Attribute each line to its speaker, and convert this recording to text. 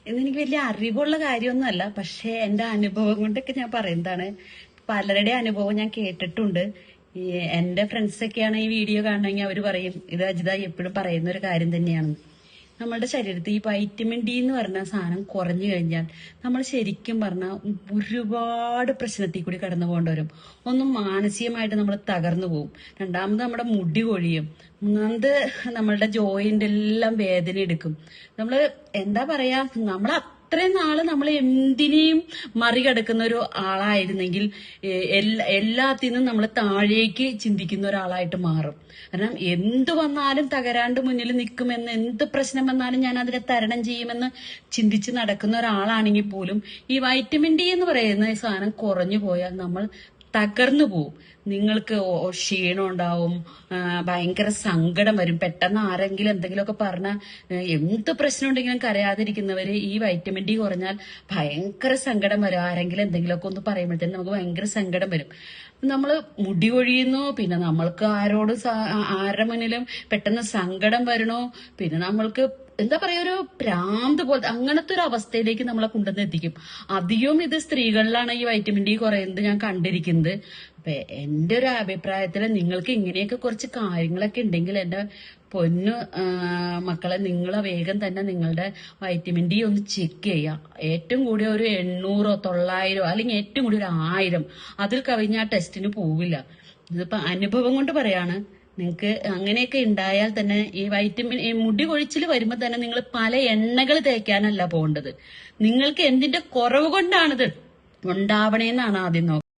Speaker 1: ഇതെനിക്ക് വലിയ അറിവുള്ള കാര്യമൊന്നുമല്ല, പക്ഷെ എന്റെ അനുഭവം കൊണ്ടൊക്കെ ഞാൻ പറയുന്നതാണ്. പലരുടെ അനുഭവം ഞാൻ കേട്ടിട്ടുണ്ട്. ഈ എന്റെ ഫ്രണ്ട്സ് ഒക്കെയാണ് ഈ വീഡിയോ കാണണമെങ്കിൽ അവർ പറയും ഇത് അജിത എപ്പോഴും പറയുന്ന ഒരു കാര്യം തന്നെയാണ്. നമ്മളുടെ ശരീരത്തിൽ ഈ വൈറ്റമിൻ ഡി എന്ന് പറഞ്ഞ സാധനം കുറഞ്ഞു കഴിഞ്ഞാൽ നമ്മൾ ശരിക്കും പറഞ്ഞാൽ ഒരുപാട് പ്രശ്നത്തിൽ കൂടി കടന്നു പോകേണ്ടി വരും. ഒന്നും മാനസികമായിട്ട് നമ്മൾ തകർന്നു പോകും. രണ്ടാമത് നമ്മുടെ മുടി കൊഴിയും. മൂന്നാമത് നമ്മളുടെ ജോയിന്റ് എല്ലാം വേദന എടുക്കും. നമ്മള് എന്താ പറയാ, നമ്മൾ അത്രയും നാള് നമ്മൾ എന്തിനേയും മറികടക്കുന്ന ഒരു ആളായിരുന്നെങ്കിൽ എല്ലാത്തിനും നമ്മൾ താഴേക്ക് ചിന്തിക്കുന്ന ഒരാളായിട്ട് മാറും. കാരണം എന്ത് വന്നാലും തകരാണ്ട് മുന്നിൽ നിൽക്കുമെന്ന്, എന്ത് പ്രശ്നം വന്നാലും ഞാൻ അതിനെ തരണം ചെയ്യുമെന്ന് ചിന്തിച്ച് നടക്കുന്ന ഒരാളാണെങ്കിൽ പോലും ഈ വൈറ്റമിൻ ഡി എന്ന് പറയുന്ന സാധനം കുറഞ്ഞു പോയാൽ നമ്മൾ തകർന്നു പോവും. നിങ്ങൾക്ക് ക്ഷീണം ഉണ്ടാവും, ഭയങ്കര സങ്കടം വരും. പെട്ടെന്ന് ആരെങ്കിലും എന്തെങ്കിലുമൊക്കെ പറഞ്ഞാൽ എന്ത് പ്രശ്നം ഉണ്ടെങ്കിലും കരയാതിരിക്കുന്നവര് ഈ വൈറ്റമിൻ ഡി കുറഞ്ഞാൽ ഭയങ്കര സങ്കടം വരും. ആരെങ്കിലും എന്തെങ്കിലുമൊക്കെ ഒന്ന് പറയുമ്പോഴത്തേനും നമുക്ക് ഭയങ്കര സങ്കടം വരും. നമ്മള് മുടി കൊഴിയുന്നു, പിന്നെ നമ്മൾക്ക് ആരുടെ മുന്നിലും പെട്ടെന്ന് സങ്കടം വരണോ, പിന്നെ നമ്മൾക്ക് എന്താ പറയാ, ഒരു ഭ്രാന്ത് പോലെ അങ്ങനത്തെ ഒരു അവസ്ഥയിലേക്ക് നമ്മളെ കൊണ്ടുവന്ന് എത്തിക്കും. അധികവും ഇത് സ്ത്രീകളിലാണ് ഈ വൈറ്റമിൻ ഡി കുറയുന്നത് ഞാൻ കണ്ടിരിക്കുന്നത്. അപ്പൊ എന്റെ ഒരു അഭിപ്രായത്തില് നിങ്ങൾക്ക് ഇങ്ങനെയൊക്കെ കുറച്ച് കാര്യങ്ങളൊക്കെ ഉണ്ടെങ്കിൽ എന്റെ പൊന്നു മക്കളെ, നിങ്ങളെ വേഗം തന്നെ നിങ്ങളുടെ വൈറ്റമിൻ ഡി ഒന്ന് ചെക്ക് ചെയ്യാം. ഏറ്റവും കൂടിയ ഒരു 800 900 അല്ലെങ്കിൽ ഏറ്റവും കൂടി ഒരു 1000, അതിൽ കവിഞ്ഞ ആ ടെസ്റ്റിന് പോവില്ല. ഇതിപ്പോ അനുഭവം കൊണ്ട് പറയാണ്. നിങ്ങൾക്ക് അങ്ങനെയൊക്കെ ഉണ്ടായാൽ തന്നെ ഈ മുടി കൊഴിച്ചിൽ വരുമ്പോ തന്നെ നിങ്ങൾ പല എണ്ണകൾ തേക്കാനല്ല പോകേണ്ടത്. നിങ്ങൾക്ക് എന്തിന്റെ കുറവ് കൊണ്ടാണിത് ഉണ്ടാവണേന്നാണ് ആദ്യം നോക്കുന്നത്.